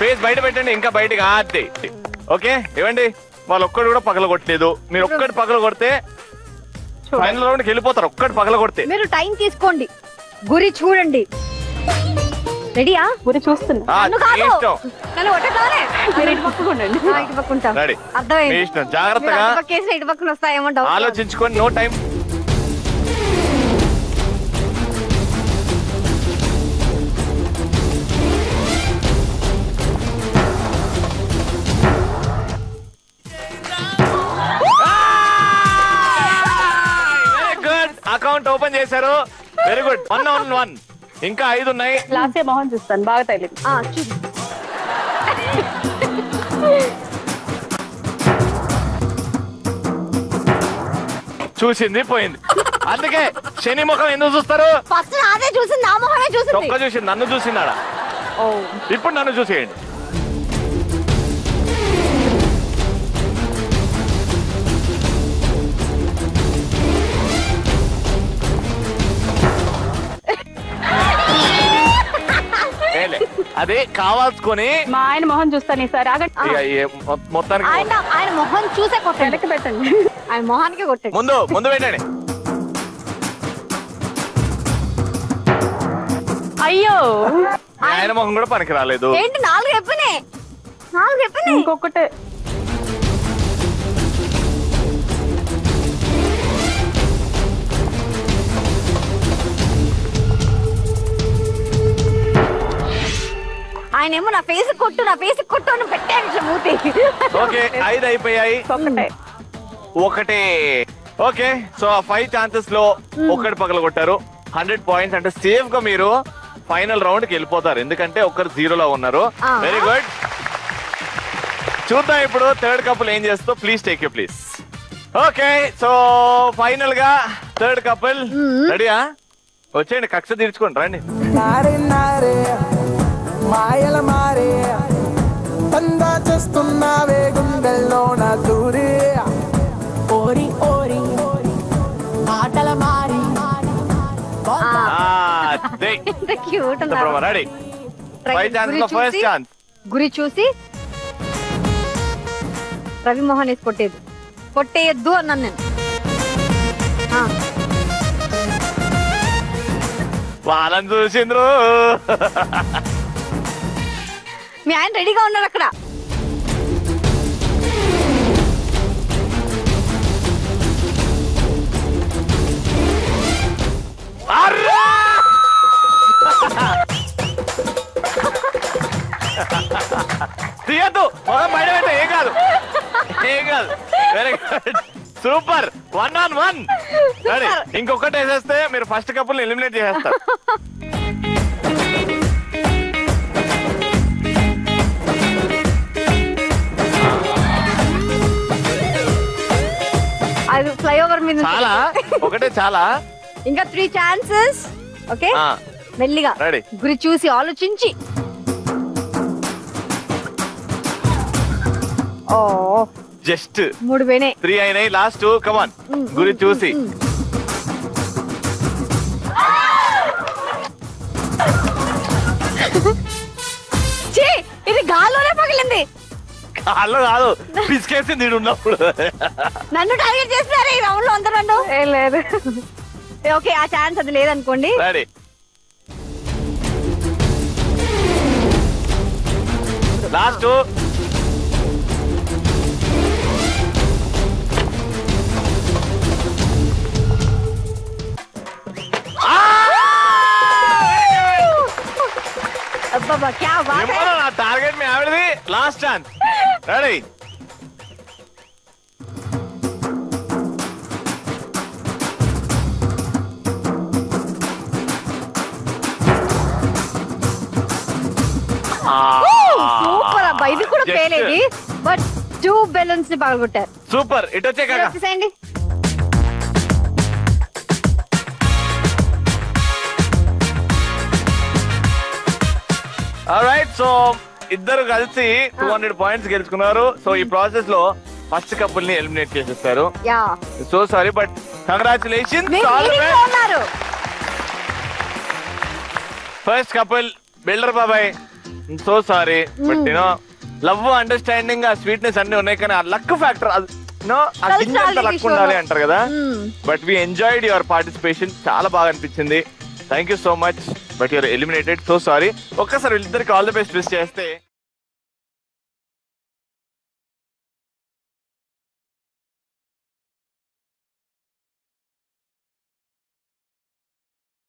Face బయట పెట్టండి, ఇంకా బయటగా అది. ఓకే ఇవ్వండి. వాళ్ళు ఒక్కడు కూడా పగల కొట్టలేదు. మీరు ఒక్కటి పగల కొడితే ఫైనల్ రౌండ్కి వెళ్ళిపోతారు. ఒక్కటి పగల కొడితే. మీరు టైం తీసుకోండి, గురి చూడండి. రెడీయా? గురి చూస్తున్నా. అర్థమైంది. జాగ్రత్తగా ఇటు పక్కన వస్తాయేమో ఆలోచించుకొని. No time. అకౌంట్ ఓపెన్ చేశారు. Very good. 1-on-1. ఇంకా 5 ఉన్నాయి. లాస్ట్ మొహం చూస్తాను, బాగా తగిలింది. చూసింది పోయింది. అందుకే శని ముఖం ఎందుకు చూస్తారు? ఫస్ట్ అదే చూసింది, నా ముఖమే చూసింది. ఒక్క చూసింది, నన్ను చూసిందాడా? ఇప్పుడు నన్ను చూసేయండి. అదే కావాల్సుకొని మా ఆయన మొహం చూస్తాను ఈసారి. మొత్తానికి ఆయన మొహం చూసే కొట్టండి, పెట్టండి. ఆయన మొహానికి కొట్టండి. ముందు పెట్టండి. అయ్యో ఆయన మొహం కూడా పనికి రాలేదు. ఏంటి 4 చెప్పినాయి? 4 చెప్పినాయి. ఇంకొకటే. ఆయన ఏమో నా ఫేస్ కొట్టు అని పెట్టాను ఇట్లా మూతి. ఓకే 5 అయిపోయాయి. ఒకటే. ఓకే సో 5 ఛాన్సెస్ లో ఒకటి పగల కొట్టారు. 100 పాయింట్స్. అంటే సేఫ్ గా మీరు ఫైనల్ రౌండ్ కి వెళ్ళిపోతారు, ఎందుకంటే ఒకరు 0లో ఉన్నారు. Very good. చూద్దాం ఇప్పుడు థర్డ్ కపుల్ ఏం చేస్తో. Please take you please. Okay so final గా థర్డ్ కపుల్ రెడీయా? వచ్చేయండి, కక్ష తీర్చుకోండి, రండి. మాయల మారే తందా చేస్తున్నావే గుండెల్లో నా దూరే ఓరి ఓరి ఆటల మారి. రెడీ? 5 ఛాన్సెస్ లో ఫస్ట్ ఛాన్స్. గురి చూసి రవి మోహన్ వేసి కొట్టేయద్దు అన్నాను నేను. వాళ్ళని చూసిండ్రు. మీ ఆయన రెడీగా ఉన్నారు అక్కడ. తీయద్దు, మొదలు బయట పెట్టే. ఏం కాదు. Very good, super. 1-on-1. Ready? ఇంకొకటి వేసేస్తే మీరు ఫస్ట్ కపుల్ ఎలిమినేట్ చేసేస్తారు. అది ఫ్లైఓవర్ మీద చాలా. ఒకటే చాలా. ఇంకా 3 ఛాన్సెస్. ఓకే మెల్లిగా గురి చూసి ఆలోచించి. జస్ట్ 3 పోయినాయి. 3 అయినాయి. లాస్ట్ కమాన్. గురి చూసి. ఇది గాల్లోనే పగిలింది. గాల్లో కాదు, పిసికేసి నేను ఉన్నప్పుడు. నన్ను టార్గెట్ చేస్తున్నారు ఈ రౌండ్ లో అందరూ. నన్ను లేదు. ఓకే ఆ ఛాన్స్ అది లేదనుకోండి. రెడీ? లాస్ట్. అబ్బబ్బా క్యా బాత్ హై. నా టార్గెట్ మీ ఆవిడది. Last chance. రెడీ? సూపర్ అబ్బా, ఇది కూడా పేలేది. బట్ 2 బెలూన్స్ ని పగలగొట్టారు. సూపర్. ఇటు వచ్చే కాక వచ్చేసేయండి. ఆల్రైట్ సో ఇద్దరు కలిసి 200 పాయింట్స్ గెలుచుకున్నారు. సో ఈ ప్రాసెస్ లో ఫస్ట్ కపుల్ ని ఎలిమినేట్ చేసేస్తారు. So sorry but congratulations. First couple builder బాబాయ్ so sorry but you know love understanding ఆ స్వీట్నెస్ అన్ని ఉన్నాయి కానీ ఆ లక్ ఫ్యాక్టర్ ఆ గింజంత లక్ ఉండాలి అంటారు కదా. But we enjoyed your participation, చాలా బాగా అనిపించింది. Thank you so much. But your eliminated, so sorry. ఒక్కసారి వీళ్ళిద్దరికి ఆల్ ది బెస్ట్ విష్ చేస్తే